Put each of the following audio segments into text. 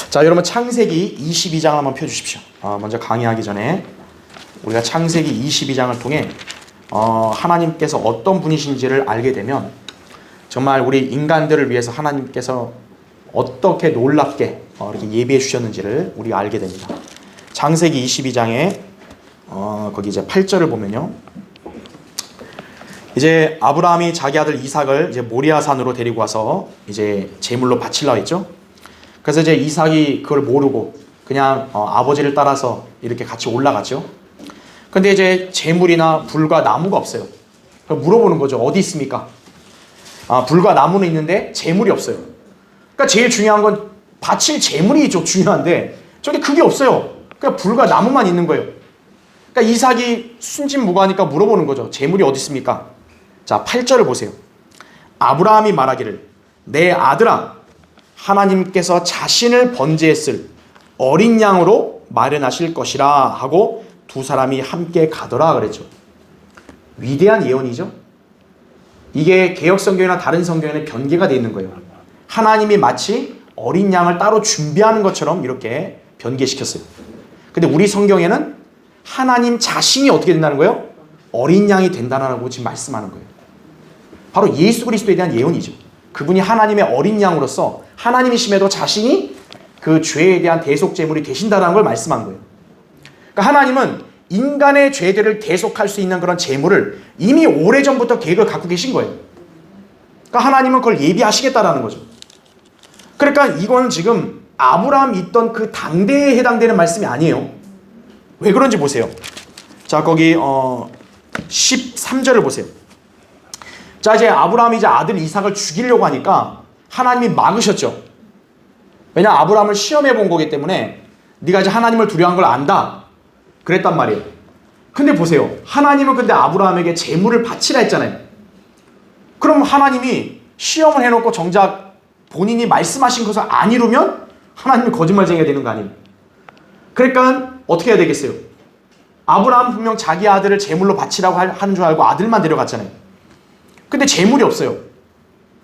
자, 여러분 창세기 22장 한번 펴주십시오. 먼저 강의하기 전에 우리가 창세기 22장을 통해 하나님께서 어떤 분이신지를 알게 되면 정말 우리 인간들을 위해서 하나님께서 어떻게 놀랍게 이렇게 예비해 주셨는지를 우리가 알게 됩니다. 창세기 22장에 거기 이제 8절을 보면요. 이제 아브라함이 자기 아들 이삭을 이제 모리아산으로 데리고 와서 이제 제물로 바치려고 했죠. 그래서 이제 이삭이 그걸 모르고 그냥 아버지를 따라서 이렇게 같이 올라갔죠. 근데 이제 제물이나 불과 나무가 없어요. 물어보는 거죠. 어디 있습니까? 불과 나무는 있는데 제물이 없어요. 그러니까 제일 중요한 건 바칠 제물이 좀 중요한데 저기 그게 없어요. 그냥 불과 나무만 있는 거예요. 그러니까 이삭이 순진무구하니까 물어보는 거죠. 제물이 어디 있습니까? 자, 8절을 보세요. 아브라함이 말하기를 내 아들아 하나님께서 자신을 번제했을 어린 양으로 마련하실 것이라 하고 두 사람이 함께 가더라 그랬죠. 위대한 예언이죠. 이게 개역성경이나 다른 성경에는 변개가 되어 있는 거예요. 하나님이 마치 어린 양을 따로 준비하는 것처럼 이렇게 변개시켰어요. 근데 우리 성경에는 하나님 자신이 어떻게 된다는 거예요? 어린 양이 된다라고 지금 말씀하는 거예요. 바로 예수 그리스도에 대한 예언이죠. 그분이 하나님의 어린 양으로서 하나님이심에도 자신이 그 죄에 대한 대속제물이 되신다는 걸 말씀한 거예요. 그러니까 하나님은 인간의 죄들을 대속할 수 있는 그런 제물을 이미 오래전부터 계획을 갖고 계신 거예요. 그러니까 하나님은 그걸 예비하시겠다라는 거죠. 그러니까 이건 지금 아브라함이 있던 그 당대에 해당되는 말씀이 아니에요. 왜 그런지 보세요. 자, 거기 13절을 보세요. 자, 이제 아브라함이 이제 아들 이삭을 죽이려고 하니까 하나님이 막으셨죠. 왜냐, 아브라함을 시험해 본 거기 때문에 네가 이제 하나님을 두려워한 걸 안다 그랬단 말이에요. 근데 보세요. 하나님은 근데 아브라함에게 제물을 바치라 했잖아요. 그럼 하나님이 시험을 해놓고 정작 본인이 말씀하신 것을 안 이루면 하나님이 거짓말쟁이가 되는 거 아니에요. 그러니까 어떻게 해야 되겠어요? 아브라함은 분명 자기 아들을 제물로 바치라고 하는 줄 알고 아들만 데려갔잖아요. 근데 제물이 없어요.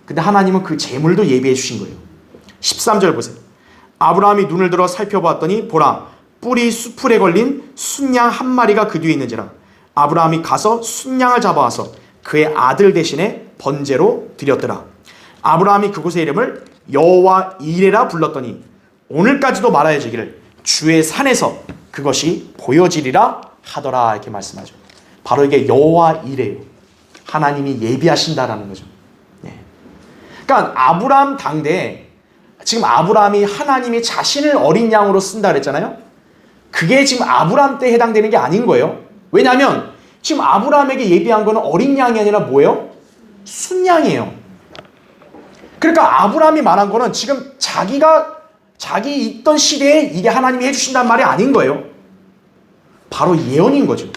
근데 하나님은 그 제물도 예비해 주신 거예요. 13절 보세요. 아브라함이 눈을 들어 살펴보았더니 보라, 뿔이 수풀에 걸린 순양 한 마리가 그 뒤에 있는지라. 아브라함이 가서 순양을 잡아와서 그의 아들 대신에 번제로 드렸더라. 아브라함이 그곳의 이름을 여호와 이레라 불렀더니 오늘까지도 말하여지기를 주의 산에서 그것이 보여지리라 하더라. 이렇게 말씀하죠. 바로 이게 여호와 이레예요. 하나님이 예비하신다라는 거죠. 네. 그러니까 아브라함 당대에 지금 아브라함이 하나님이 자신을 어린 양으로 쓴다 그랬잖아요. 그게 지금 아브라함 때 해당되는 게 아닌 거예요. 왜냐하면 지금 아브라함에게 예비한 거는 어린 양이 아니라 뭐예요? 순양이에요. 그러니까 아브라함이 말한 거는 지금 자기 있던 시대에 이게 하나님이 해주신다는 말이 아닌 거예요. 바로 예언인 거죠.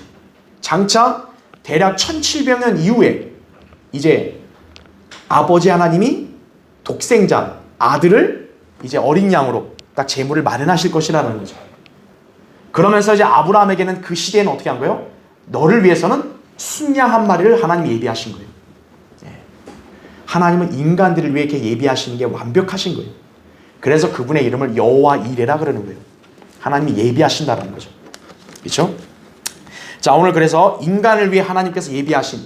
장차 대략 1700년 이후에 이제 아버지 하나님이 독생자 아들을 이제 어린 양으로 딱 제물을 마련하실 것이라는 거죠. 그러면서 이제 아브라함에게는 그 시대에는 어떻게 한 거예요? 너를 위해서는 순양 한 마리를 하나님이 예비하신 거예요. 하나님은 인간들을 위해 이렇게 예비하시는 게 완벽하신 거예요. 그래서 그분의 이름을 여호와 이레라 그러는 거예요. 하나님이 예비하신다는 거죠. 그렇죠? 자, 오늘 그래서 인간을 위해 하나님께서 예비하신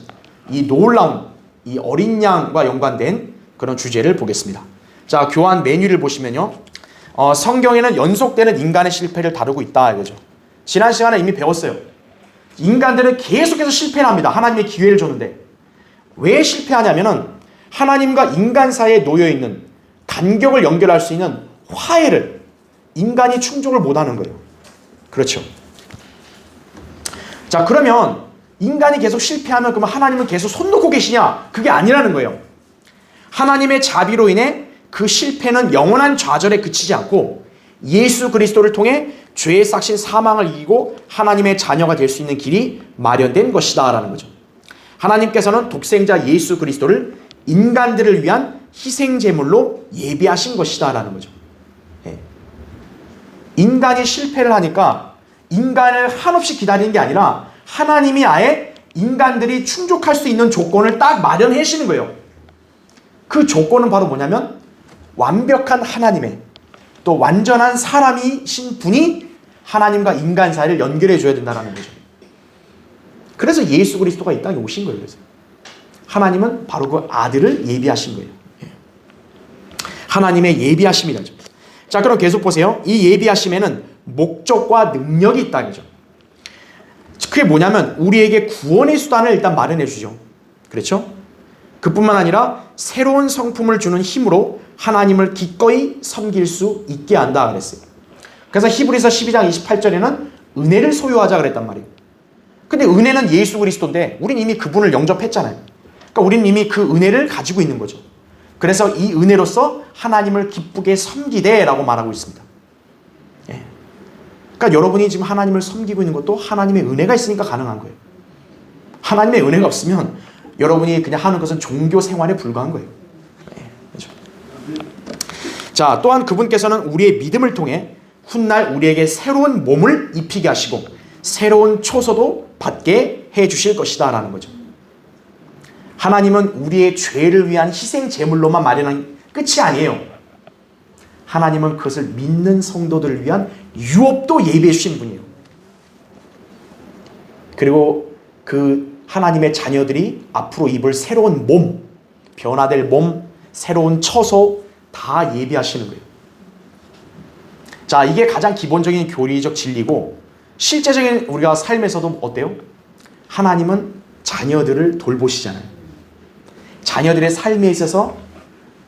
이 놀라운 이 어린 양과 연관된 그런 주제를 보겠습니다. 자, 교환 메뉴를 보시면요. 성경에는 연속되는 인간의 실패를 다루고 있다 이거죠. 지난 시간에 이미 배웠어요. 인간들은 계속해서 실패를 합니다. 하나님의 기회를 줬는데. 왜 실패하냐면은 하나님과 인간 사이에 놓여있는 간격을 연결할 수 있는 화해를 인간이 충족을 못하는 거예요. 그렇죠. 자, 그러면 인간이 계속 실패하면 그러면 하나님은 계속 손 놓고 계시냐? 그게 아니라는 거예요. 하나님의 자비로 인해 그 실패는 영원한 좌절에 그치지 않고 예수 그리스도를 통해 죄의 싹신 사망을 이기고 하나님의 자녀가 될 수 있는 길이 마련된 것이다 라는 거죠. 하나님께서는 독생자 예수 그리스도를 인간들을 위한 희생제물로 예비하신 것이다 라는 거죠. 인간이 실패를 하니까 인간을 한없이 기다리는 게 아니라 하나님이 아예 인간들이 충족할 수 있는 조건을 딱 마련해 주시는 거예요. 그 조건은 바로 뭐냐면 완벽한 하나님의 또 완전한 사람이신 분이 하나님과 인간 사이를 연결해 줘야 된다는 거죠. 그래서 예수 그리스도가 이 땅에 오신 거예요. 그래서 하나님은 바로 그 아들을 예비하신 거예요. 하나님의 예비하심이라죠. 자, 그럼 계속 보세요. 이 예비하심에는 목적과 능력이 있다는 거죠. 그게 뭐냐면 우리에게 구원의 수단을 일단 마련해 주죠. 그렇죠? 그뿐만 아니라 새로운 성품을 주는 힘으로 하나님을 기꺼이 섬길 수 있게 한다 그랬어요. 그래서 히브리서 12장 28절에는 은혜를 소유하자 그랬단 말이에요. 근데 은혜는 예수 그리스도인데 우린 이미 그분을 영접했잖아요. 그러니까 우린 이미 그 은혜를 가지고 있는 거죠. 그래서 이 은혜로서 하나님을 기쁘게 섬기되라고 말하고 있습니다. 예. 그러니까 여러분이 지금 하나님을 섬기고 있는 것도 하나님의 은혜가 있으니까 가능한 거예요. 하나님의 은혜가 없으면 여러분이 그냥 하는 것은 종교 생활에 불과한 거예요. 예. 그렇죠? 자, 또한 그분께서는 우리의 믿음을 통해 훗날 우리에게 새로운 몸을 입히게 하시고 새로운 초소도 받게 해 주실 것이다 라는 거죠. 하나님은 우리의 죄를 위한 희생 제물로만 마련한 끝이 아니에요. 하나님은 그것을 믿는 성도들을 위한 유업도 예비해 주신 분이에요. 그리고 그 하나님의 자녀들이 앞으로 입을 새로운 몸, 변화될 몸, 새로운 처소 다 예비하시는 거예요. 자, 이게 가장 기본적인 교리적 진리고 실제적인 우리가 삶에서도 어때요? 하나님은 자녀들을 돌보시잖아요. 자녀들의 삶에 있어서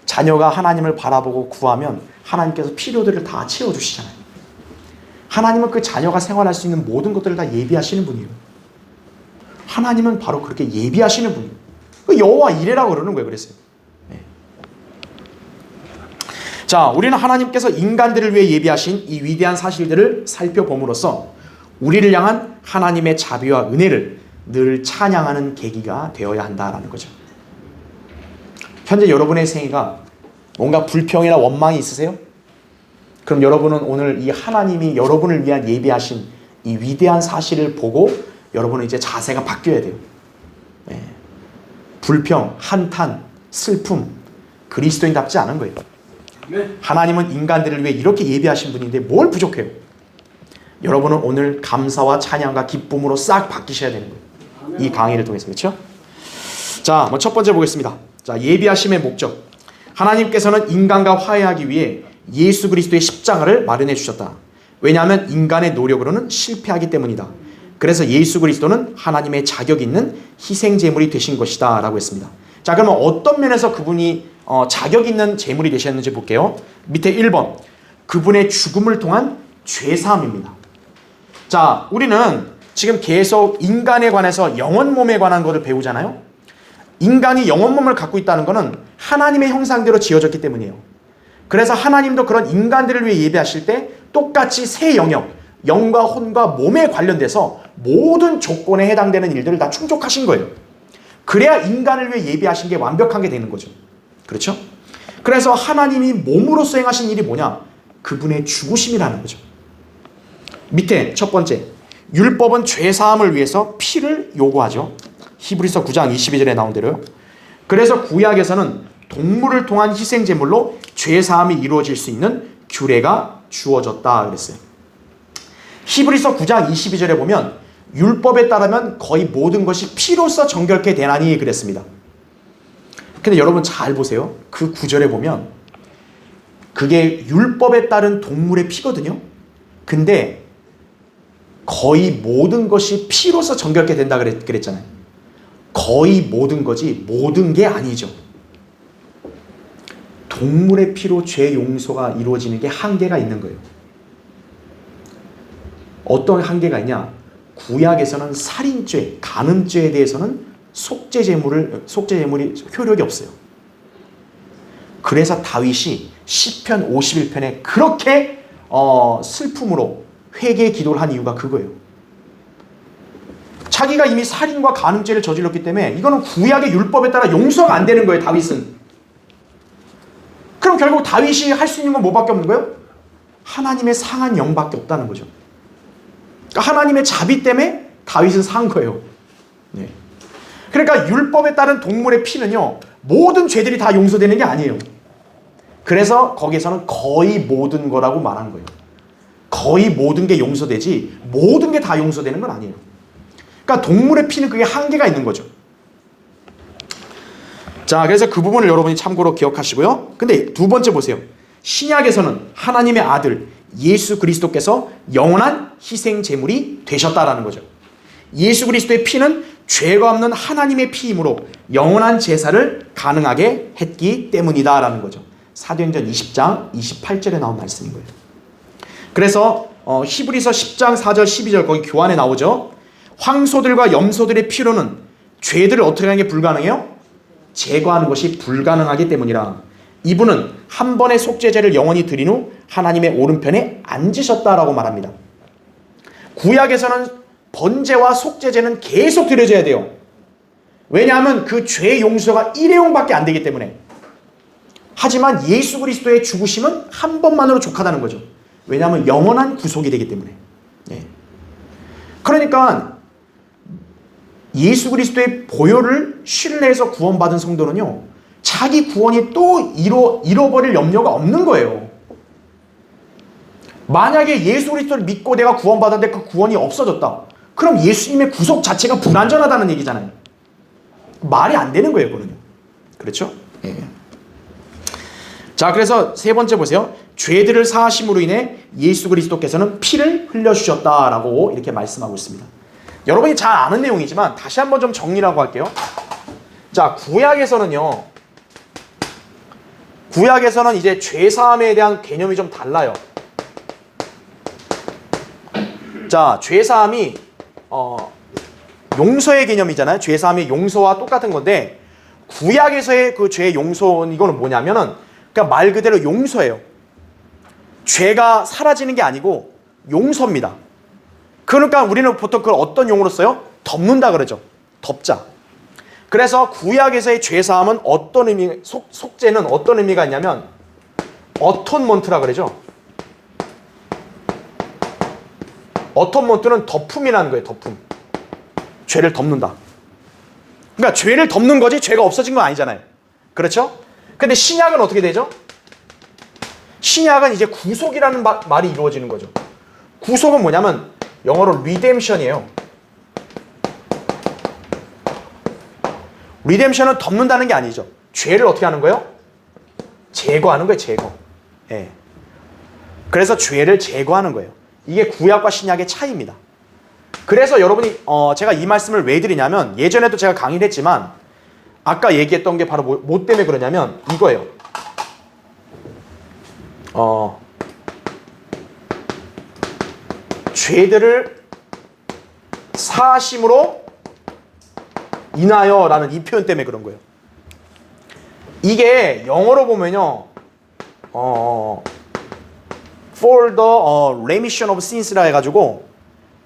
자녀가 하나님을 바라보고 구하면 하나님께서 필요들을 다 채워주시잖아요. 하나님은 그 자녀가 생활할 수 있는 모든 것들을 다 예비하시는 분이에요. 하나님은 바로 그렇게 예비하시는 분이에요. 여호와 이레라고 그러는 거예요. 그랬어요. 네. 자, 우리는 하나님께서 인간들을 위해 예비하신 이 위대한 사실들을 살펴봄으로써 우리를 향한 하나님의 자비와 은혜를 늘 찬양하는 계기가 되어야 한다라는 거죠. 현재 여러분의 생애가 뭔가 불평이나 원망이 있으세요? 그럼 여러분은 오늘 이 하나님이 여러분을 위한 예비하신 이 위대한 사실을 보고 여러분은 이제 자세가 바뀌어야 돼요. 네. 불평, 한탄, 슬픔, 그리스도인답지 않은 거예요. 하나님은 인간들을 위해 이렇게 예비하신 분인데 뭘 부족해요? 여러분은 오늘 감사와 찬양과 기쁨으로 싹 바뀌셔야 되는 거예요. 이 강의를 통해서. 그렇죠? 자, 첫 번째 보겠습니다. 자, 예비하심의 목적. 하나님께서는 인간과 화해하기 위해 예수 그리스도의 십자가를 마련해 주셨다. 왜냐하면 인간의 노력으로는 실패하기 때문이다. 그래서 예수 그리스도는 하나님의 자격 있는 희생 제물이 되신 것이다 라고 했습니다. 자, 그러면 어떤 면에서 그분이 자격 있는 제물이 되셨는지 볼게요. 밑에 1번. 그분의 죽음을 통한 죄사함입니다. 자, 우리는 지금 계속 인간에 관해서 영혼 몸에 관한 것을 배우잖아요. 인간이 영혼 몸을 갖고 있다는 것은 하나님의 형상대로 지어졌기 때문이에요. 그래서 하나님도 그런 인간들을 위해 예배하실 때 똑같이 세 영역, 영과 혼과 몸에 관련돼서 모든 조건에 해당되는 일들을 다 충족하신 거예요. 그래야 인간을 위해 예배하신 게 완벽하게 되는 거죠. 그렇죠? 그래서 하나님이 몸으로서 행하신 일이 뭐냐? 그분의 죽으심이라는 거죠. 밑에 첫 번째, 율법은 죄사함을 위해서 피를 요구하죠. 히브리서 9장 22절에 나온 대로요. 그래서 구약에서는 동물을 통한 희생제물로 죄사함이 이루어질 수 있는 규례가 주어졌다 그랬어요. 히브리서 9장 22절에 보면 율법에 따르면 거의 모든 것이 피로써 정결케 되나니 그랬습니다. 근데 여러분 잘 보세요. 그 구절에 보면 그게 율법에 따른 동물의 피거든요. 근데 거의 모든 것이 피로써 정결케 된다 그랬잖아요. 거의 모든 거지 모든 게 아니죠. 동물의 피로 죄 용서가 이루어지는 게 한계가 있는 거예요. 어떤 한계가 있냐? 구약에서는 살인죄, 간음죄에 대해서는 속죄제물이 효력이 없어요. 그래서 다윗이 시편 51편에 그렇게 슬픔으로 회개 기도를 한 이유가 그거예요. 자기가 이미 살인과 간음죄를 저질렀기 때문에 이거는 구약의 율법에 따라 용서가 안 되는 거예요. 다윗은. 그럼 결국 다윗이 할 수 있는 건 뭐밖에 없는 거예요? 하나님의 상한 영밖에 없다는 거죠. 그러니까 하나님의 자비 때문에 다윗은 산 거예요. 네. 그러니까 율법에 따른 동물의 피는요 모든 죄들이 다 용서되는 게 아니에요. 그래서 거기에서는 거의 모든 거라고 말한 거예요. 거의 모든 게 용서되지 모든 게 다 용서되는 건 아니에요. 그러니까 동물의 피는 그게 한계가 있는 거죠. 자, 그래서 그 부분을 여러분이 참고로 기억하시고요. 근데 두 번째 보세요. 신약에서는 하나님의 아들 예수 그리스도께서 영원한 희생 제물이 되셨다라는 거죠. 예수 그리스도의 피는 죄가 없는 하나님의 피이므로 영원한 제사를 가능하게 했기 때문이다라는 거죠. 사도행전 20장 28절에 나온 말씀인 거예요. 그래서 히브리서 10장 4절 12절 거기 교환에 나오죠. 황소들과 염소들의 피로는 죄들을 어떻게 하는 게 불가능해요? 제거하는 것이 불가능하기 때문이라. 이분은 한 번의 속죄제를 영원히 드린 후 하나님의 오른편에 앉으셨다라고 말합니다. 구약에서는 번제와 속죄제는 계속 드려져야 돼요. 왜냐하면 그 죄 용서가 일회용밖에 안 되기 때문에. 하지만 예수 그리스도의 죽으심은 한 번만으로 족하다는 거죠. 왜냐하면 영원한 구속이 되기 때문에. 그러니까 예수 그리스도의 보혈을 신뢰해서 구원받은 성도는요, 자기 구원이 또 잃어버릴 염려가 없는 거예요. 만약에 예수 그리스도를 믿고 내가 구원받았는데 그 구원이 없어졌다. 그럼 예수님의 구속 자체가 불완전하다는 얘기잖아요. 말이 안 되는 거예요, 그거는요. 그렇죠? 예. 자, 그래서 세 번째 보세요. 죄들을 사하심으로 인해 예수 그리스도께서는 피를 흘려주셨다라고 이렇게 말씀하고 있습니다. 여러분이 잘 아는 내용이지만 다시 한번 좀 정리라고 할게요. 자, 구약에서는 이제 죄사함에 대한 개념이 좀 달라요. 자, 죄사함이 용서의 개념이잖아요. 죄사함이 용서와 똑같은 건데, 구약에서의 그 죄 용서, 이거는 뭐냐면은 그러니까 말 그대로 용서예요. 죄가 사라지는 게 아니고 용서입니다. 그러니까 우리는 보통 그걸 어떤 용어로 써요? 덮는다 그러죠. 덮자. 그래서 구약에서의 죄사함은 어떤 의미, 속죄는 어떤 의미가 있냐면 어톤먼트라 그러죠. 어톤먼트는 덮음이라는 거예요. 덮음. 죄를 덮는다. 그러니까 죄를 덮는 거지 죄가 없어진 건 아니잖아요. 그렇죠? 근데 신약은 어떻게 되죠? 신약은 이제 구속이라는 말이 이루어지는 거죠. 구속은 뭐냐면 영어로 리뎀션이에요. 리뎀션은 덮는다는 게 아니죠. 죄를 어떻게 하는 거예요? 제거하는 거예요. 제거. 예. 그래서 죄를 제거하는 거예요. 이게 구약과 신약의 차이입니다. 그래서 여러분이 제가 이 말씀을 왜 드리냐면, 예전에도 제가 강의를 했지만 아까 얘기했던 게 바로 뭐 때문에 그러냐면 이거예요. 죄들을 사하심으로 인하여 라는 이 표현 때문에 그런 거예요. 이게 영어로 보면요, for the remission of sins라 해가지고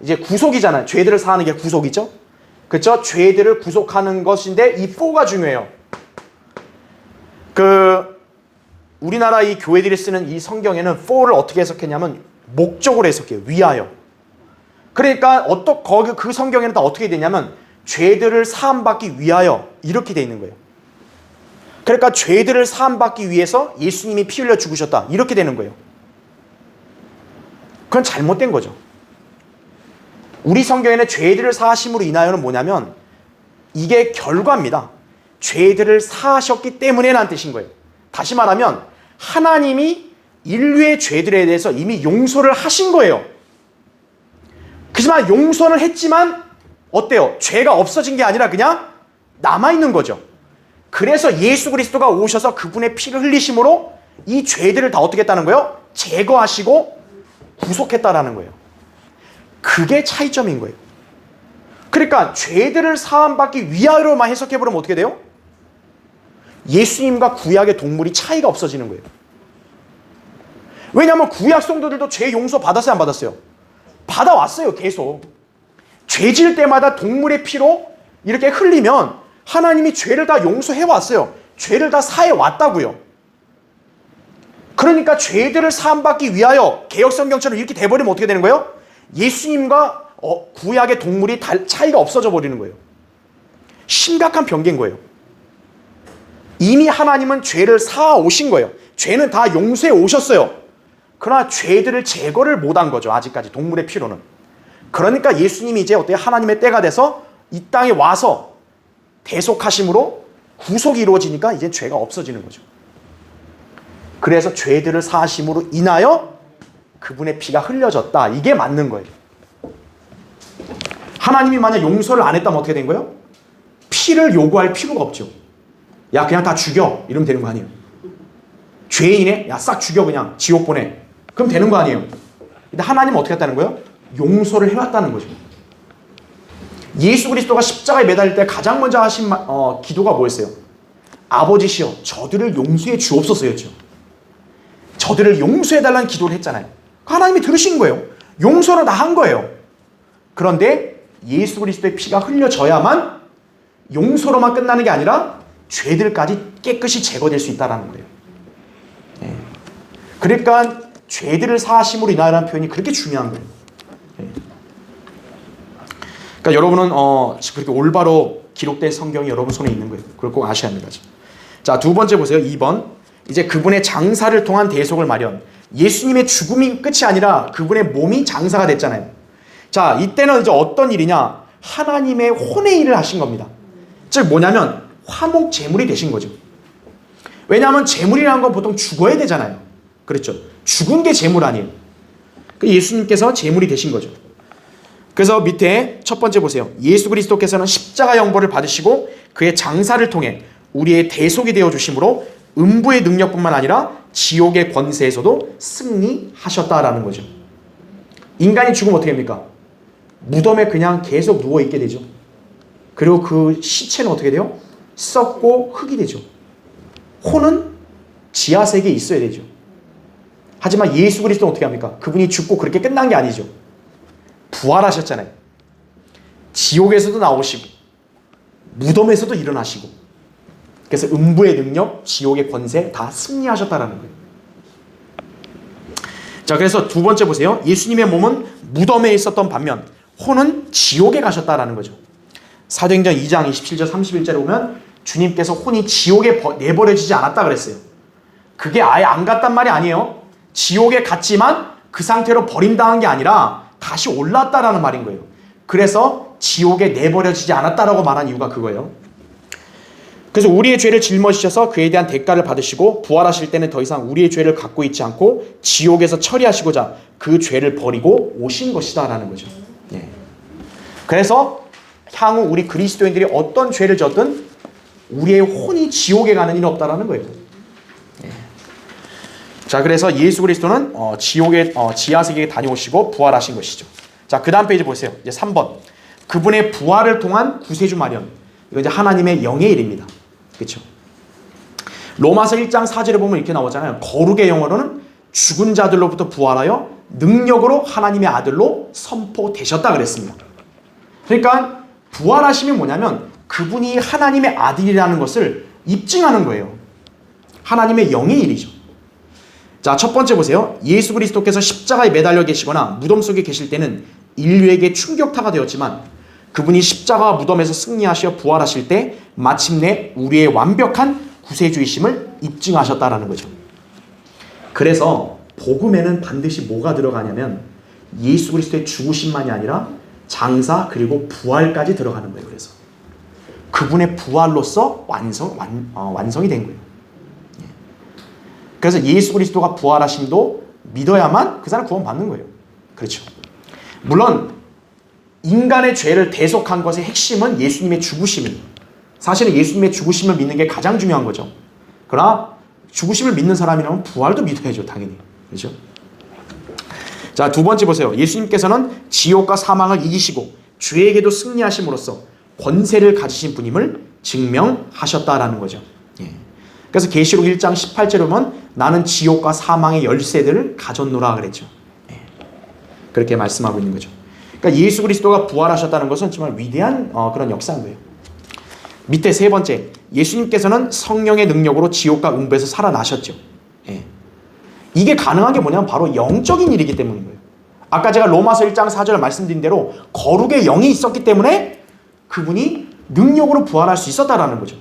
이제 구속이잖아요. 죄들을 사하는 게 구속이죠. 그렇죠? 죄들을 구속하는 것인데 이 for가 중요해요. 우리나라 이 교회들이 쓰는 이 성경에는 for를 어떻게 해석했냐면 목적으로 해석해요. 위하여. 그러니까 그 성경에는 다 어떻게 되냐면 죄들을 사함받기 위하여 이렇게 돼 있는 거예요. 그러니까 죄들을 사함받기 위해서 예수님이 피 흘려 죽으셨다 이렇게 되는 거예요. 그건 잘못된 거죠. 우리 성경에는 죄들을 사하심으로 인하여는 뭐냐면 이게 결과입니다. 죄들을 사하셨기 때문에 라는 뜻인 거예요. 다시 말하면 하나님이 인류의 죄들에 대해서 이미 용서를 하신 거예요. 그렇지만 용서는 했지만 어때요? 죄가 없어진 게 아니라 그냥 남아있는 거죠. 그래서 예수 그리스도가 오셔서 그분의 피를 흘리심으로 이 죄들을 다 어떻게 했다는 거예요? 제거하시고 구속했다라는 거예요. 그게 차이점인 거예요. 그러니까 죄들을 사함받기 위하여로만 해석해버리면 어떻게 돼요? 예수님과 구약의 동물이 차이가 없어지는 거예요. 왜냐하면 구약 성도들도 죄 용서 받았어요, 안 받았어요? 받아왔어요, 계속. 죄 지을 때마다 동물의 피로 이렇게 흘리면 하나님이 죄를 다 용서해왔어요. 죄를 다 사해왔다고요. 그러니까 죄들을 사함받기 위하여 개역성경처럼 이렇게 돼버리면 어떻게 되는 거예요? 예수님과 구약의 동물이 차이가 없어져 버리는 거예요. 심각한 변개인 거예요. 이미 하나님은 죄를 사오신 거예요. 죄는 다 용서해 오셨어요. 그러나 죄들을 제거를 못한 거죠. 아직까지 동물의 피로는. 그러니까 예수님이 이제 어때요? 하나님의 때가 돼서 이 땅에 와서 대속하심으로 구속이 이루어지니까 이제 죄가 없어지는 거죠. 그래서 죄들을 사하심으로 인하여 그분의 피가 흘려졌다. 이게 맞는 거예요. 하나님이 만약 용서를 안 했다면 어떻게 된 거예요? 피를 요구할 필요가 없죠. 야, 그냥 다 죽여. 이러면 되는 거 아니에요. 죄인이네? 야, 싹 죽여 그냥. 지옥 보내. 그럼 되는 거 아니에요. 근데 하나님은 어떻게 했다는 거예요? 용서를 해왔다는 거죠. 예수 그리스도가 십자가에 매달릴 때 가장 먼저 하신 기도가 뭐였어요? 아버지시여 저들을 용서해 주옵소서였죠. 저들을 용서해달라는 기도를 했잖아요. 하나님이 들으신 거예요. 용서를 다 한 거예요. 그런데 예수 그리스도의 피가 흘려져야만 용서로만 끝나는 게 아니라 죄들까지 깨끗이 제거될 수 있다는 거예요. 네. 그러니까 죄들을 사하심으로 인하여라는 표현이 그렇게 중요한 거예요. 네. 그러니까 여러분은 그렇게 올바로 기록된 성경이 여러분 손에 있는 거예요. 그걸 꼭 아셔야 합니다. 자, 두 번째 보세요. 2번. 이제 그분의 장사를 통한 대속을 마련. 예수님의 죽음이 끝이 아니라 그분의 몸이 장사가 됐잖아요. 자, 이때는 이제 어떤 일이냐? 하나님의 혼의 일을 하신 겁니다. 즉 뭐냐면 화목 제물이 되신 거죠. 왜냐하면 제물이라는 건 보통 죽어야 되잖아요. 그렇죠? 죽은 게 제물 아니에요. 예수님께서 제물이 되신 거죠. 그래서 밑에 첫 번째 보세요. 예수 그리스도께서는 십자가 형벌을 받으시고 그의 장사를 통해 우리의 대속이 되어 주심으로 음부의 능력뿐만 아니라 지옥의 권세에서도 승리하셨다라는 거죠. 인간이 죽으면 어떻게 됩니까? 무덤에 그냥 계속 누워있게 되죠. 그리고 그 시체는 어떻게 돼요? 썩고 흙이 되죠. 혼은 지하세계에 있어야 되죠. 하지만 예수 그리스도는 어떻게 합니까? 그분이 죽고 그렇게 끝난 게 아니죠. 부활하셨잖아요. 지옥에서도 나오시고 무덤에서도 일어나시고 그래서 음부의 능력, 지옥의 권세 다 승리하셨다라는 거예요. 자, 그래서 두 번째 보세요. 예수님의 몸은 무덤에 있었던 반면 혼은 지옥에 가셨다라는 거죠. 사도행전 2장 27절 31절에 보면 주님께서 혼이 지옥에 내버려지지 않았다 그랬어요. 그게 아예 안 갔단 말이 아니에요. 지옥에 갔지만 그 상태로 버림당한 게 아니라 다시 올랐다라는 말인 거예요. 그래서 지옥에 내버려지지 않았다라고 말한 이유가 그거예요. 그래서 우리의 죄를 짊어지셔서 그에 대한 대가를 받으시고 부활하실 때는 더 이상 우리의 죄를 갖고 있지 않고 지옥에서 처리하시고자 그 죄를 버리고 오신 것이다라는 거죠. 예. 그래서 향후 우리 그리스도인들이 어떤 죄를 졌든 우리의 혼이 지옥에 가는 일은 없다라는 거예요. 예. 자, 그래서 예수 그리스도는 지옥의 지하세계에 다녀오시고 부활하신 것이죠. 자, 그 다음 페이지 보세요. 이제 3번. 그분의 부활을 통한 구세주 마련. 이거 이제 하나님의 영의 일입니다. 그렇죠? 로마서 1장 4절에 보면 이렇게 나오잖아요. 거룩의 영어로는 죽은 자들로부터 부활하여 능력으로 하나님의 아들로 선포되셨다 그랬습니다. 그러니까 부활하심이 뭐냐면 그분이 하나님의 아들이라는 것을 입증하는 거예요. 하나님의 영의 일이죠. 자, 첫 번째 보세요. 예수 그리스도께서 십자가에 매달려 계시거나 무덤 속에 계실 때는 인류에게 충격타가 되었지만 그분이 십자가와 무덤에서 승리하시어 부활하실 때 마침내 우리의 완벽한 구세주이심을 입증하셨다라는 거죠. 그래서 복음에는 반드시 뭐가 들어가냐면 예수 그리스도의 죽으심만이 아니라 장사 그리고 부활까지 들어가는 거예요. 그래서 그분의 부활로서 완성이 된 거예요. 그래서 예수 그리스도가 부활하심도 믿어야만 그 사람 구원받는 거예요. 그렇죠. 물론 인간의 죄를 대속한 것의 핵심은 예수님의 죽으심입니다. 사실은 예수님의 죽으심을 믿는 게 가장 중요한 거죠. 그러나 죽으심을 믿는 사람이라면 부활도 믿어야죠. 당연히. 그렇죠? 자, 두 번째 보세요. 예수님께서는 지옥과 사망을 이기시고 죄에게도 승리하심으로써 권세를 가지신 분임을 증명하셨다라는 거죠. 예. 그래서 계시록 1장 18절에 보면 나는 지옥과 사망의 열쇠들을 가졌노라 그랬죠. 예. 그렇게 말씀하고 있는 거죠. 그러니까 예수 그리스도가 부활하셨다는 것은 정말 위대한 그런 역사인 거예요. 밑에 세 번째, 예수님께서는 성령의 능력으로 지옥과 음부에서 살아나셨죠. 예. 이게 가능한 게 뭐냐면 바로 영적인 일이기 때문인 거예요. 아까 제가 로마서 1장 4절 말씀드린 대로 거룩의 영이 있었기 때문에 그분이 능력으로 부활할 수 있었다라는 거죠.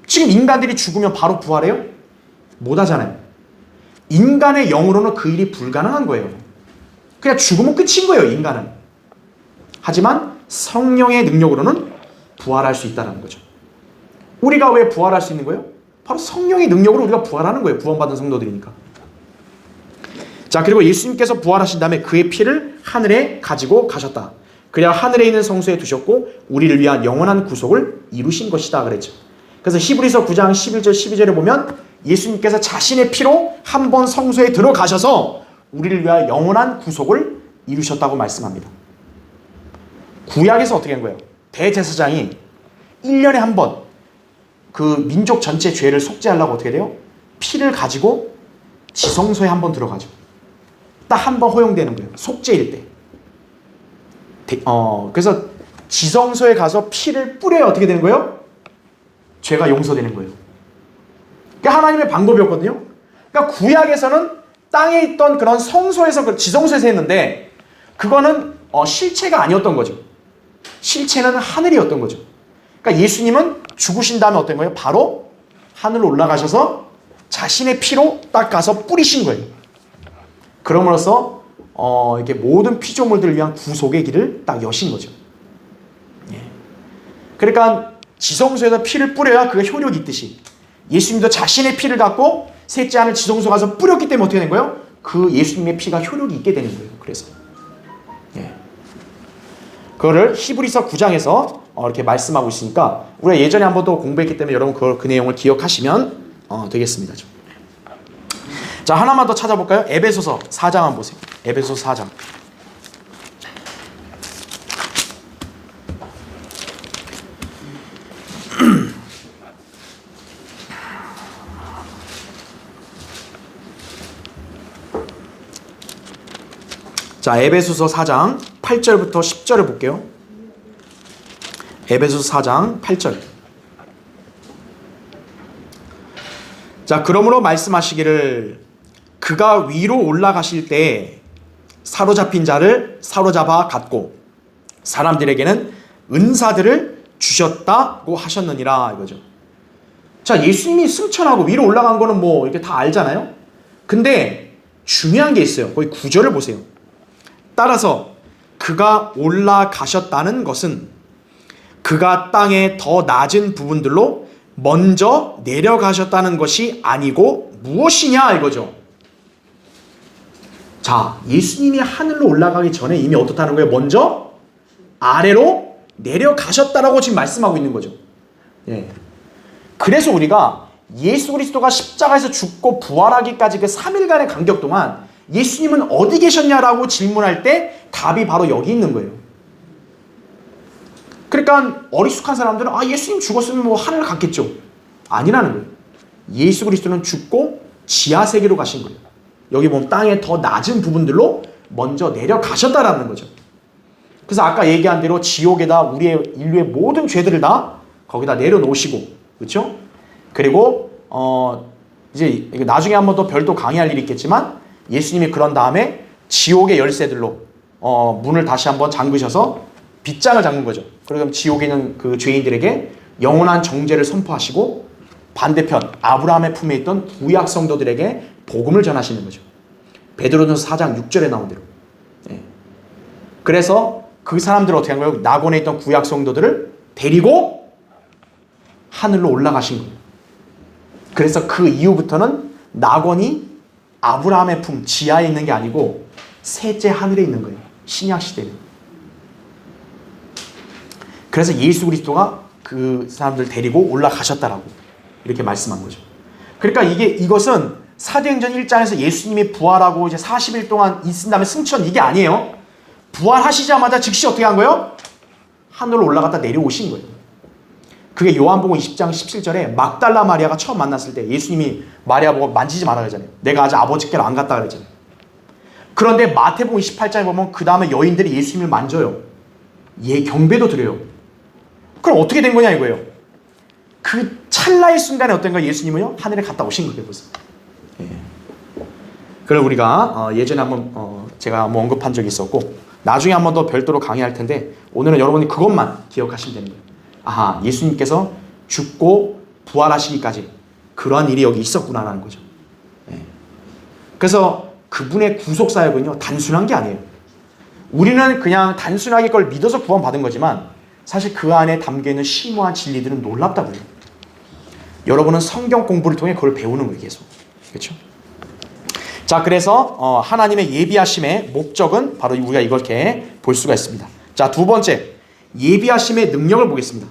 지금 인간들이 죽으면 바로 부활해요? 못 하잖아요. 인간의 영으로는 그 일이 불가능한 거예요. 그냥 죽으면 끝인 거예요, 인간은. 하지만 성령의 능력으로는 부활할 수 있다는 거죠. 우리가 왜 부활할 수 있는 거예요? 바로 성령의 능력으로 우리가 부활하는 거예요. 구원받은 성도들이니까. 자, 그리고 예수님께서 부활하신 다음에 그의 피를 하늘에 가지고 가셨다. 그래야 하늘에 있는 성소에 두셨고 우리를 위한 영원한 구속을 이루신 것이다 그랬죠. 그래서 히브리서 9장 11절 12절에 보면 예수님께서 자신의 피로 한 번 성소에 들어가셔서 우리를 위하여 영원한 구속을 이루셨다고 말씀합니다. 구약에서 어떻게 한 거예요? 대제사장이 1년에 한 번 그 민족 전체 죄를 속죄하려고 어떻게 돼요? 피를 가지고 지성소에 한 번 들어가죠. 딱 한 번 허용되는 거예요. 속죄일 때. 그래서 지성소에 가서 피를 뿌려야 어떻게 되는 거예요? 죄가 용서되는 거예요. 그게 하나님의 방법이었거든요. 그러니까 구약에서는 땅에 있던 그런 성소에서, 지성소에서 했는데 그거는 실체가 아니었던 거죠. 실체는 하늘이었던 거죠. 그러니까 예수님은 죽으신 다음에 어떤 거예요? 바로 하늘로 올라가셔서 자신의 피로 딱 가서 뿌리신 거예요. 그럼으로써 이렇게 모든 피조물들을 위한 구속의 길을 딱 여신 거죠. 예. 그러니까 지성소에서 피를 뿌려야 그게 효력이 있듯이 예수님도 자신의 피를 갖고 셋째 하늘 지성소 가서 뿌렸기 때문에 어떻게 된 거예요? 그 예수님의 피가 효력이 있게 되는 거예요. 그래서 예. 그거를 히브리서 9장에서 이렇게 말씀하고 있으니까 우리가 예전에 한 번 더 공부했기 때문에 여러분 그 내용을 기억하시면 되겠습니다. 좀. 자, 하나만 더 찾아볼까요? 에베소서 4장 한번 보세요. 에베소서 4장. 자, 에베소서 4장 8절부터 10절을 볼게요. 에베소서 4장 8절. 자, 그러므로 말씀하시기를 그가 위로 올라가실 때 사로잡힌 자를 사로잡아 갔고 사람들에게는 은사들을 주셨다고 하셨느니라 이거죠. 자, 예수님이 승천하고 위로 올라간 거는 뭐 이렇게 다 알잖아요. 근데 중요한 게 있어요. 거기 9절을 보세요. 따라서 그가 올라가셨다는 것은 그가 땅의 더 낮은 부분들로 먼저 내려가셨다는 것이 아니고 무엇이냐 이거죠. 자, 예수님이 하늘로 올라가기 전에 이미 어떻다는 거예요? 먼저 아래로 내려가셨다라고 지금 말씀하고 있는 거죠. 예. 그래서 우리가 예수 그리스도가 십자가에서 죽고 부활하기까지 그 3일간의 간격 동안 예수님은 어디 계셨냐라고 질문할 때 답이 바로 여기 있는 거예요. 그러니까 어리숙한 사람들은 예수님 죽었으면 뭐 하늘 갔겠죠. 아니라는 거예요. 예수 그리스도는 죽고 지하 세계로 가신 거예요. 여기 보면 땅의 더 낮은 부분들로 먼저 내려가셨다라는 거죠. 그래서 아까 얘기한 대로 지옥에다 우리의 인류의 모든 죄들을 다 거기다 내려놓으시고, 그렇죠? 그리고 이제 나중에 한 번 더 별도 강의할 일이 있겠지만 예수님이 그런 다음에 지옥의 열쇠들로 문을 다시 한번 잠그셔서 빗장을 잠근 거죠. 그러면 지옥에 있는 그 죄인들에게 영원한 정죄를 선포하시고 반대편 아브라함의 품에 있던 구약 성도들에게 복음을 전하시는 거죠. 베드로전서 4장 6절에 나온 대로. 예. 그래서 그 사람들을 어떻게 한 거예요? 낙원에 있던 구약 성도들을 데리고 하늘로 올라가신 거예요. 그래서 그 이후부터는 낙원이 아브라함의 품 지하에 있는 게 아니고 셋째 하늘에 있는 거예요. 신약 시대는. 그래서 예수 그리스도가 그 사람들 데리고 올라가셨다라고 이렇게 말씀한 거죠. 그러니까 이것은 사도행전 1장에서 예수님이 부활하고 이제 40일 동안 있은 다음에 승천 이게 아니에요. 부활하시자마자 즉시 어떻게 한 거예요? 하늘로 올라갔다 내려오신 거예요. 그게 요한복음 20장 17절에 막달라 마리아가 처음 만났을 때 예수님이 마리아 보고 만지지 말라 그러잖아요. 내가 아직 아버지께로 안 갔다 그랬잖아요. 그런데 마태복음 28장에 보면 그 다음에 여인들이 예수님을 만져요. 경배도 드려요. 그럼 어떻게 된 거냐 이거예요. 그 찰나의 순간에 어떤 거예요? 예수님은요 하늘에 갔다 오신 거예요. 벌써. 예. 그걸 우리가 예전에 한번 제가 한번 언급한 적이 있었고 나중에 한번 더 별도로 강의할 텐데 오늘은 여러분이 그것만 기억하시면 되는 거예요. 아하, 예수님께서 죽고 부활하시기까지 그러한 일이 여기 있었구나라는 거죠. 그래서 그분의 구속 사역은요, 단순한 게 아니에요. 우리는 그냥 단순하게 그걸 믿어서 구원받은 거지만 사실 그 안에 담겨있는 심오한 진리들은 놀랍다고요. 여러분은 성경 공부를 통해 그걸 배우는 거예요, 계속. 그렇죠? 자, 그래서 하나님의 예비하심의 목적은 바로 우리가 이렇게 볼 수가 있습니다. 자, 두 번째, 예비하심의 능력을 보겠습니다.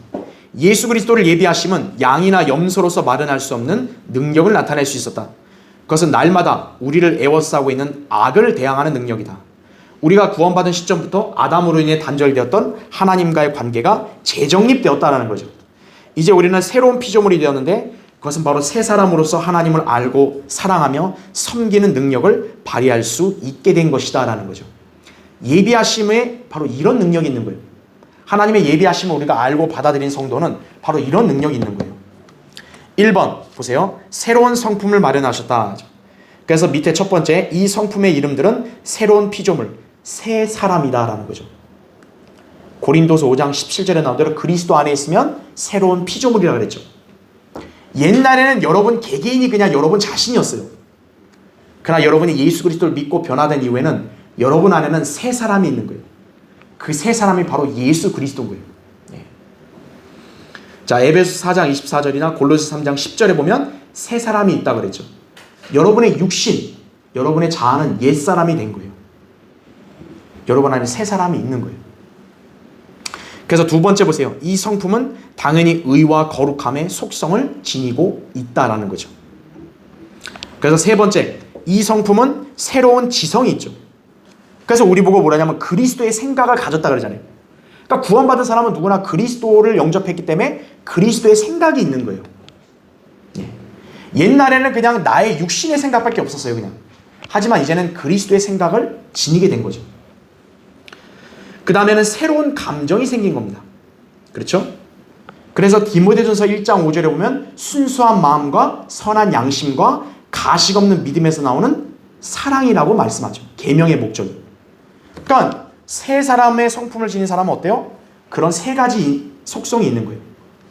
예수 그리스도를 예비하심은 양이나 염소로서 마련할 수 없는 능력을 나타낼 수 있었다. 그것은 날마다 우리를 애워싸고 있는 악을 대항하는 능력이다. 우리가 구원받은 시점부터 아담으로 인해 단절되었던 하나님과의 관계가 재정립되었다는 거죠. 이제 우리는 새로운 피조물이 되었는데 그것은 바로 새 사람으로서 하나님을 알고 사랑하며 섬기는 능력을 발휘할 수 있게 된 것이다 라는 거죠. 예비하심에 바로 이런 능력이 있는 거예요. 하나님의 예비하심을 우리가 알고 받아들인 성도는 바로 이런 능력이 있는 거예요. 1번 보세요. 새로운 성품을 마련하셨다. 그래서 밑에 첫 번째, 이 성품의 이름들은 새로운 피조물, 새 사람이다 라는 거죠. 고린도서 5장 17절에 나온 대로 그리스도 안에 있으면 새로운 피조물이라고 그랬죠. 옛날에는 여러분 개개인이 그냥 여러분 자신이었어요. 그러나 여러분이 예수 그리스도를 믿고 변화된 이후에는 여러분 안에는 새 사람이 있는 거예요. 그 새 사람이 바로 예수 그리스도인 거예요. 네. 자, 에베소 4장 24절이나 골로새 3장 10절에 보면 새 사람이 있다고 그랬죠. 여러분의 육신, 여러분의 자아는 옛사람이 된 거예요. 여러분 안에 새 사람이 있는 거예요. 그래서 두 번째 보세요. 이 성품은 당연히 의와 거룩함의 속성을 지니고 있다라는 거죠. 그래서 세 번째, 이 성품은 새로운 지성이 있죠. 그래서 우리 보고 뭐라냐면 그리스도의 생각을 가졌다 그러잖아요. 그러니까 구원받은 사람은 누구나 그리스도를 영접했기 때문에 그리스도의 생각이 있는 거예요. 예. 옛날에는 그냥 나의 육신의 생각밖에 없었어요, 그냥. 하지만 이제는 그리스도의 생각을 지니게 된 거죠. 그 다음에는 새로운 감정이 생긴 겁니다. 그렇죠? 그래서 디모데전서 1장 5절에 보면 순수한 마음과 선한 양심과 가식 없는 믿음에서 나오는 사랑이라고 말씀하죠. 계명의 목적이. 그러니까 세 사람의 성품을 지닌 사람은 어때요? 그런 세 가지 속성이 있는 거예요.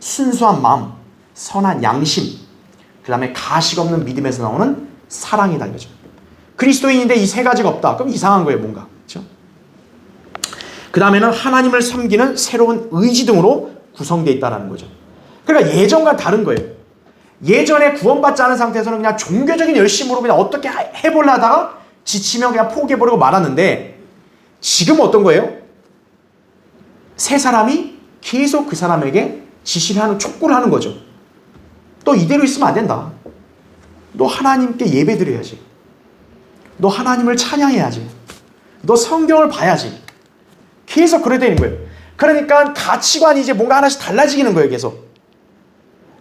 순수한 마음, 선한 양심, 그 다음에 가식 없는 믿음에서 나오는 사랑이다 이거죠. 그리스도인인데 이 세 가지가 없다. 그럼 이상한 거예요, 뭔가. 그렇죠? 그 다음에는 하나님을 섬기는 새로운 의지 등으로 구성되어 있다는 거죠. 그러니까 예전과 다른 거예요. 예전에 구원받지 않은 상태에서는 그냥 종교적인 열심으로 그냥 어떻게 해보려 하다가 지치면 그냥 포기해버리고 말았는데 지금 어떤 거예요? 새 사람이 계속 그 사람에게 지시를 하는, 촉구를 하는 거죠. 너 이대로 있으면 안 된다. 너 하나님께 예배드려야지. 너 하나님을 찬양해야지. 너 성경을 봐야지. 계속 그래 되는 거예요. 그러니까 가치관이 이제 뭔가 하나씩 달라지는 거예요, 계속.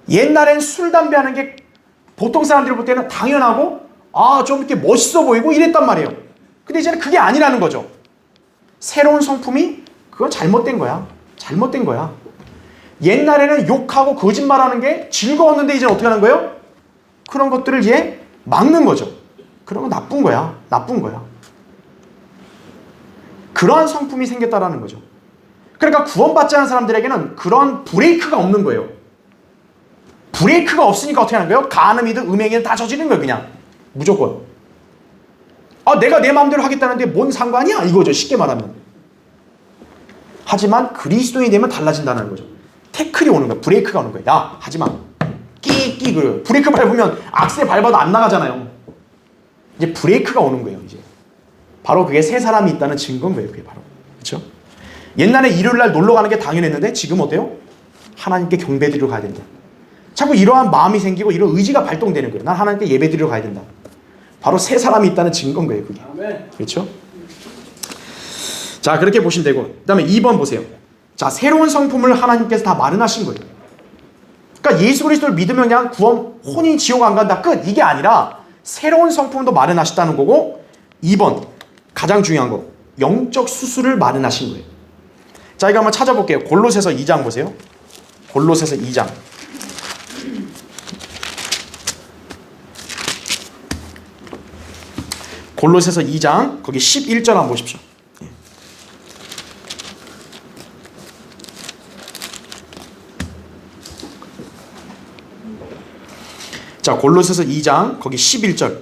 옛날엔 술, 담배 하는 게 보통 사람들이 볼 때는 당연하고, 좀 이렇게 멋있어 보이고 이랬단 말이에요. 근데 이제는 그게 아니라는 거죠. 새로운 성품이 그건 잘못된 거야. 잘못된 거야. 옛날에는 욕하고 거짓말하는 게 즐거웠는데 이제는 어떻게 하는 거예요? 그런 것들을 이제 막는 거죠. 그런 건 나쁜 거야. 나쁜 거야. 그러한 성품이 생겼다라는 거죠. 그러니까 구원받지 않은 사람들에게는 그런 브레이크가 없는 거예요. 브레이크가 없으니까 어떻게 하는 거예요? 간음이든 음행이든 다 저지르는 거예요, 그냥. 무조건. 내가 내 마음대로 하겠다는데 뭔 상관이야? 이거죠, 쉽게 말하면. 하지만 그리스도인이 되면 달라진다는 거죠. 태클이 오는 거예요. 브레이크가 오는 거예요. 야, 하지 마. 끼 그래요. 브레이크 밟으면 악셀 밟아도 안 나가잖아요. 이제 브레이크가 오는 거예요, 이제. 바로 그게 새 사람이 있다는 증거인 거예요, 그게 바로. 그렇죠? 옛날에 일요일 날 놀러 가는 게 당연했는데 지금 어때요? 하나님께 경배드리러 가야 된다. 자꾸 이러한 마음이 생기고 이런 의지가 발동되는 거예요. 난 하나님께 예배드리러 가야 된다. 바로 새 사람이 있다는 증거인 거예요, 그게. 그렇죠? 자, 그렇게 보시면 되고. 그 다음에 2번 보세요. 자, 새로운 성품을 하나님께서 다 마련하신 거예요. 그러니까 예수 그리스도를 믿으면 그냥 구원, 혼인 지옥 안 간다, 끝. 이게 아니라 새로운 성품도 마련하셨다는 거고, 2번, 가장 중요한 거, 영적 수술을 마련하신 거예요. 자, 이거 한번 찾아볼게요. 골로새서 2장 보세요. 골로새서 2장. 골로새서 2장 거기 11절 한번 보십시오. 자, 골로새서 2장 거기 11절.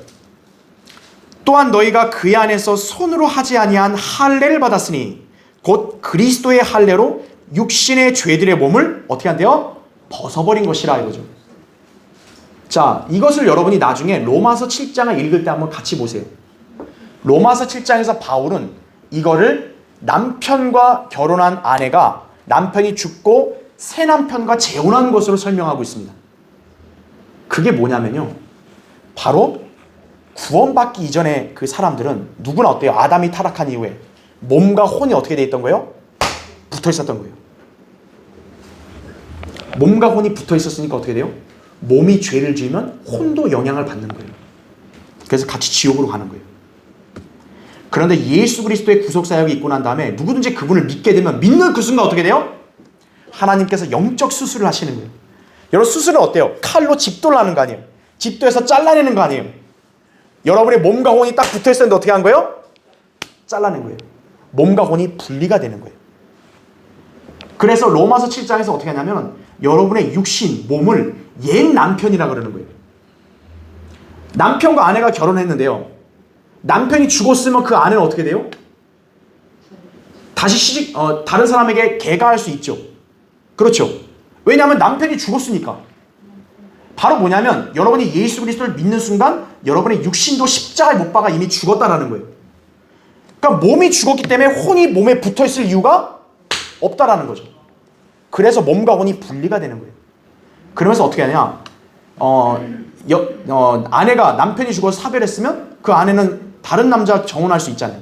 또한 너희가 그의 안에서 손으로 하지 아니한 할례를 받았으니 곧 그리스도의 할례로 육신의 죄들의 몸을 어떻게 한대요? 벗어버린 것이라 이거죠. 자, 이것을 여러분이 나중에 로마서 7장을 읽을 때 한번 같이 보세요. 로마서 7장에서 바울은 이거를 남편과 결혼한 아내가 남편이 죽고 새 남편과 재혼한 것으로 설명하고 있습니다. 그게 뭐냐면요, 바로 구원받기 이전에 그 사람들은 누구나 어때요? 아담이 타락한 이후에 몸과 혼이 어떻게 돼 있던 거예요? 붙어 있었던 거예요. 몸과 혼이 붙어 있었으니까 어떻게 돼요? 몸이 죄를 지으면 혼도 영향을 받는 거예요. 그래서 같이 지옥으로 가는 거예요. 그런데 예수 그리스도의 구속사역이 있고 난 다음에 누구든지 그분을 믿게 되면 믿는 그 순간 어떻게 돼요? 하나님께서 영적 수술을 하시는 거예요. 여러분, 수술은 어때요? 칼로 집도를 하는 거 아니에요? 집도해서 잘라내는 거 아니에요? 여러분의 몸과 혼이 딱 붙어 있었는데 어떻게 한 거예요? 잘라낸 거예요. 몸과 혼이 분리가 되는 거예요. 그래서 로마서 7장에서 어떻게 하냐면 여러분의 육신, 몸을 옛 남편이라 그러는 거예요. 남편과 아내가 결혼했는데요, 남편이 죽었으면 그 아내는 어떻게 돼요? 다시 다른 사람에게 개가할 수 있죠. 그렇죠. 왜냐하면 남편이 죽었으니까. 바로 뭐냐면 여러분이 예수 그리스도를 믿는 순간 여러분의 육신도 십자가에 못 박아 이미 죽었다라는 거예요. 그러니까 몸이 죽었기 때문에 혼이 몸에 붙어있을 이유가 없다라는 거죠. 그래서 몸과 혼이 분리가 되는 거예요. 그러면서 어떻게 하냐, 아내가 남편이 죽어서 사별했으면 그 아내는 다른 남자 정혼할 수 있잖아요.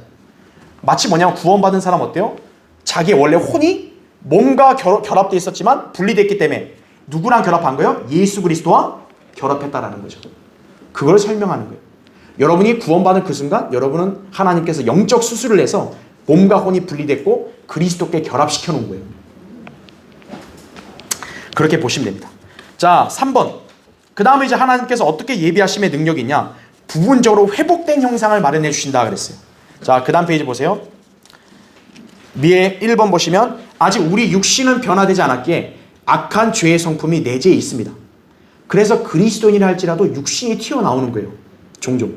마치 뭐냐면 구원받은 사람 어때요? 자기의 원래 혼이 몸과 결합되어 있었지만 분리됐기 때문에 누구랑 결합한 거예요? 예수 그리스도와 결합했다라는 거죠. 그걸 설명하는 거예요. 여러분이 구원받은 그 순간 여러분은 하나님께서 영적 수술을 해서 몸과 혼이 분리됐고 그리스도께 결합시켜 놓은 거예요. 그렇게 보시면 됩니다. 자, 3번. 그 다음에 이제 하나님께서 어떻게 예비하심의 능력이 있냐? 부분적으로 회복된 형상을 마련해 주신다 그랬어요. 자, 그 다음 페이지 보세요. 위에 1번 보시면 아직 우리 육신은 변화되지 않았기에 악한 죄의 성품이 내재해 있습니다. 그래서 그리스도인이라 할지라도 육신이 튀어나오는 거예요. 종종.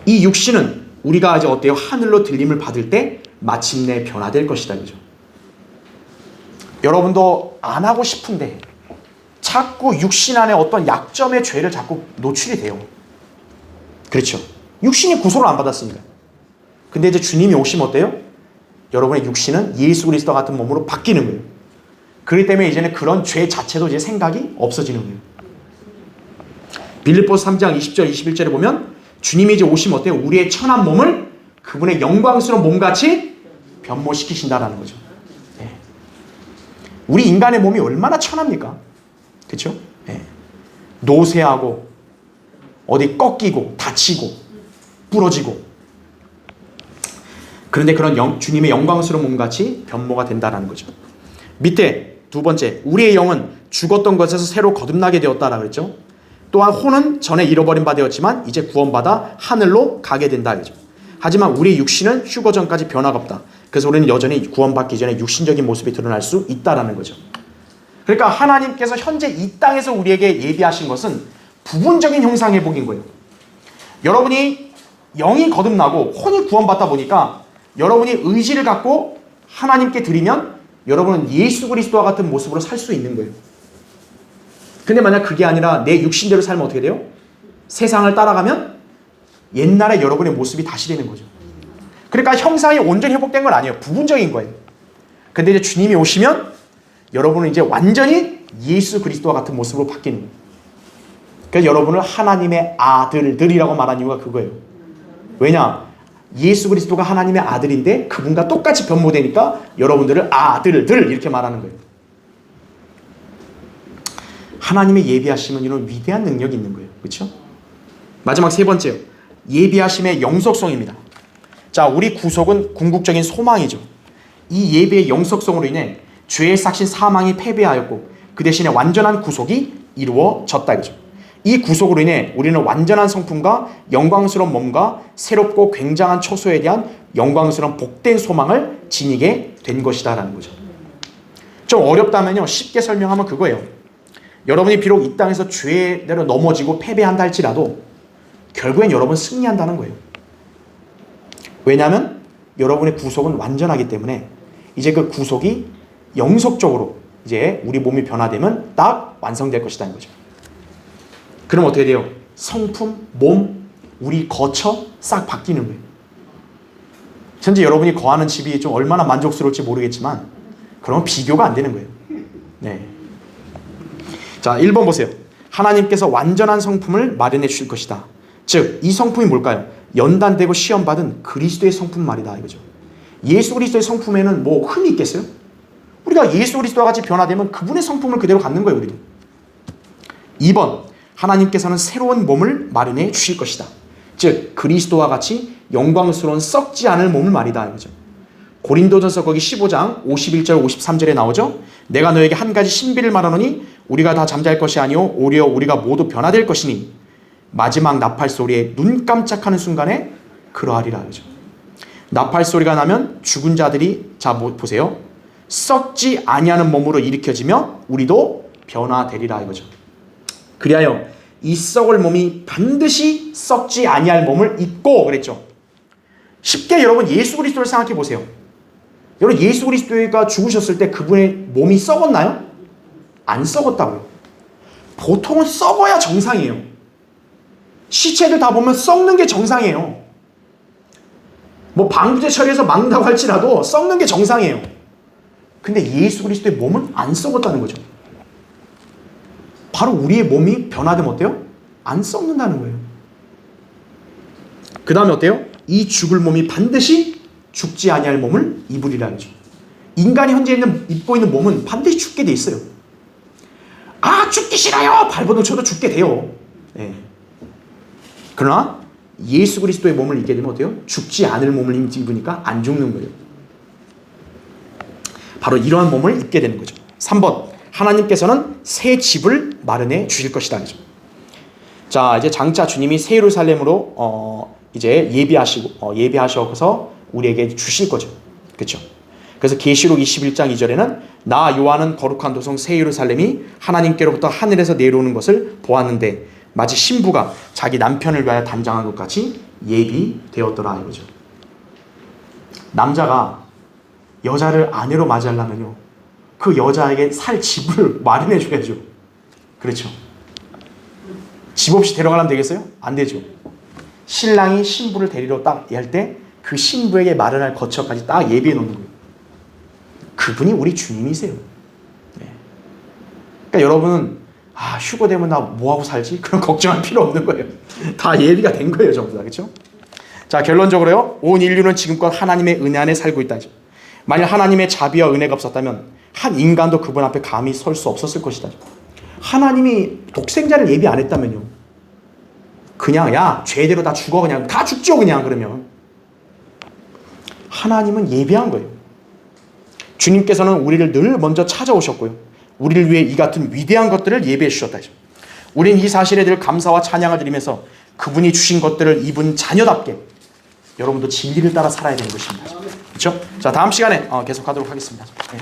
이 육신은 우리가 이제 어때요? 하늘로 들림을 받을 때 마침내 변화될 것이다. 그죠? 여러분도 안 하고 싶은데 자꾸 육신 안에 어떤 약점의 죄를 자꾸 노출이 돼요. 그렇죠? 육신이 구속을 안 받았으니까. 근데 이제 주님이 오시면 어때요? 여러분의 육신은 예수 그리스도 같은 몸으로 바뀌는 거예요. 그렇기 때문에 이제는 그런 죄 자체도 이제 생각이 없어지는 거예요. 빌립보서 3장 20절 21절에 보면 주님이 이제 오시면 어때요? 우리의 천한 몸을 그분의 영광스러운 몸같이 변모시키신다라는 거죠. 네. 우리 인간의 몸이 얼마나 천합니까? 그렇죠? 네. 노쇠하고 어디 꺾이고 다치고 부러지고, 그런데 그런 주님의 영광스러운 몸같이 변모가 된다는 거죠. 밑에 두 번째, 우리의 영은 죽었던 것에서 새로 거듭나게 되었다라고 그랬죠. 또한 혼은 전에 잃어버린 바 되었지만 이제 구원받아 하늘로 가게 된다 그죠. 하지만 우리의 육신은 휴거 전까지 변화가 없다. 그래서 우리는 여전히 구원받기 전에 육신적인 모습이 드러날 수 있다라는 거죠. 그러니까 하나님께서 현재 이 땅에서 우리에게 예비하신 것은 부분적인 형상 회복인 거예요. 여러분이 영이 거듭나고 혼이 구원받다 보니까 여러분이 의지를 갖고 하나님께 드리면 여러분은 예수 그리스도와 같은 모습으로 살 수 있는 거예요. 근데 만약 그게 아니라 내 육신대로 살면 어떻게 돼요? 세상을 따라가면 옛날에 여러분의 모습이 다시 되는 거죠. 그러니까 형상이 온전히 회복된 건 아니에요. 부분적인 거예요. 근데 이제 주님이 오시면 여러분은 이제 완전히 예수 그리스도와 같은 모습으로 바뀌는 거예요. 그래서 여러분을 하나님의 아들들이라고 말한 이유가 그거예요. 왜냐? 예수 그리스도가 하나님의 아들인데 그분과 똑같이 변모되니까 여러분들을 아들들 이렇게 말하는 거예요. 하나님의 예비하심은 이런 위대한 능력이 있는 거예요. 그렇죠? 마지막 세 번째요. 예비하심의 영속성입니다. 자, 우리 구속은 궁극적인 소망이죠. 이 예비의 영속성으로 인해 죄의 삭신 사망이 패배하였고 그 대신에 완전한 구속이 이루어졌다. 그죠? 이 구속으로 인해 우리는 완전한 성품과 영광스러운 몸과 새롭고 굉장한 처소에 대한 영광스러운 복된 소망을 지니게 된 것이다 라는 거죠. 좀 어렵다면요, 쉽게 설명하면 그거예요. 여러분이 비록 이 땅에서 죄대로 넘어지고 패배한다 할지라도 결국엔 여러분 승리한다는 거예요. 왜냐하면 여러분의 구속은 완전하기 때문에 이제 그 구속이 영속적으로 이제 우리 몸이 변화되면 딱 완성될 것이라는 거죠. 그럼 어떻게 돼요? 성품, 몸, 우리 거처 싹 바뀌는 거예요. 현재 여러분이 거하는 집이 좀 얼마나 만족스러울지 모르겠지만 그러면 비교가 안 되는 거예요. 네. 자, 1번 보세요. 하나님께서 완전한 성품을 마련해 주실 것이다. 즉, 이 성품이 뭘까요? 연단되고 시험받은 그리스도의 성품 말이다 이거죠. 예수 그리스도의 성품에는 뭐 흠이 있겠어요? 우리가 예수 그리스도와 같이 변화되면 그분의 성품을 그대로 갖는 거예요, 우리도. 2번, 하나님께서는 새로운 몸을 마련해 주실 것이다. 즉, 그리스도와 같이 영광스러운 썩지 않을 몸을 말이다 이거죠. 고린도전서 거기 15장 51절 53절에 나오죠. 내가 너에게 한 가지 신비를 말하노니 우리가 다 잠잘 것이 아니요 오히려 우리가 모두 변화될 것이니 마지막 나팔 소리에 눈 깜짝하는 순간에 그러하리라 이거죠. 나팔 소리가 나면 죽은 자들이 자 보세요. 썩지 아니하는 몸으로 일으켜지며 우리도 변화되리라 이거죠. 그리하여 이 썩을 몸이 반드시 썩지 아니할 몸을 입고 그랬죠. 쉽게 여러분 예수 그리스도를 생각해 보세요. 여러분 예수 그리스도가 죽으셨을 때 그분의 몸이 썩었나요? 안 썩었다고요. 보통은 썩어야 정상이에요. 시체들 다 보면 썩는 게 정상이에요. 뭐 방부제 처리해서 막는다고 할지라도 썩는 게 정상이에요. 근데 예수 그리스도의 몸은 안 썩었다는 거죠. 바로 우리의 몸이 변화되면 어때요? 안 썩는다는 거예요. 그 다음에 어때요? 이 죽을 몸이 반드시 죽지 아니할 몸을 입으리라는 거죠. 인간이 현재 입고 있는 몸은 반드시 죽게 돼 있어요. 아, 죽기 싫어요! 발버둥 쳐도 죽게 돼요. 네. 그러나 예수 그리스도의 몸을 입게 되면 어때요? 죽지 않을 몸을 입으니까 안 죽는 거예요. 바로 이러한 몸을 입게 되는 거죠. 3번, 하나님께서는 새 집을 마련해 주실 것이다. 자, 이제 장차 주님이 새 예루살렘으로 이제 예비하셔서 우리에게 주실 거죠. 그렇죠? 그래서 계시록 21장 2절에는 나 요한은 거룩한 도성 새 예루살렘이 하나님께로부터 하늘에서 내려오는 것을 보았는데 마치 신부가 자기 남편을 위하여 단장한 것 같이 예비되었더라 이거죠. 남자가 여자를 아내로 맞이하려면요, 그 여자에게 살 집을 마련해 줘야죠. 그렇죠? 집 없이 데려가려면 되겠어요? 안 되죠. 신랑이 신부를 데리러 딱 할 때 그 신부에게 마련할 거처까지 딱 예비해 놓는 거예요. 그분이 우리 주님이세요. 네. 그러니까 여러분은 휴거 되면 나 뭐하고 살지? 그런 걱정할 필요 없는 거예요. 다 예비가 된 거예요, 전부 다. 그렇죠? 자, 결론적으로요. 온 인류는 지금껏 하나님의 은혜 안에 살고 있다. 만일 하나님의 자비와 은혜가 없었다면 한 인간도 그분 앞에 감히 설 수 없었을 것이다. 하나님이 독생자를 예비 안 했다면요, 그냥 야 죄대로 다 죽어, 그냥 다 죽죠 그냥. 그러면 하나님은 예비한 거예요. 주님께서는 우리를 늘 먼저 찾아오셨고요, 우리를 위해 이 같은 위대한 것들을 예비해 주셨다. 우리는 이 사실에 늘 감사와 찬양을 드리면서 그분이 주신 것들을 입은 자녀답게 여러분도 진리를 따라 살아야 되는 것입니다. 그렇죠? 자, 다음 시간에 계속하도록 하겠습니다. 네.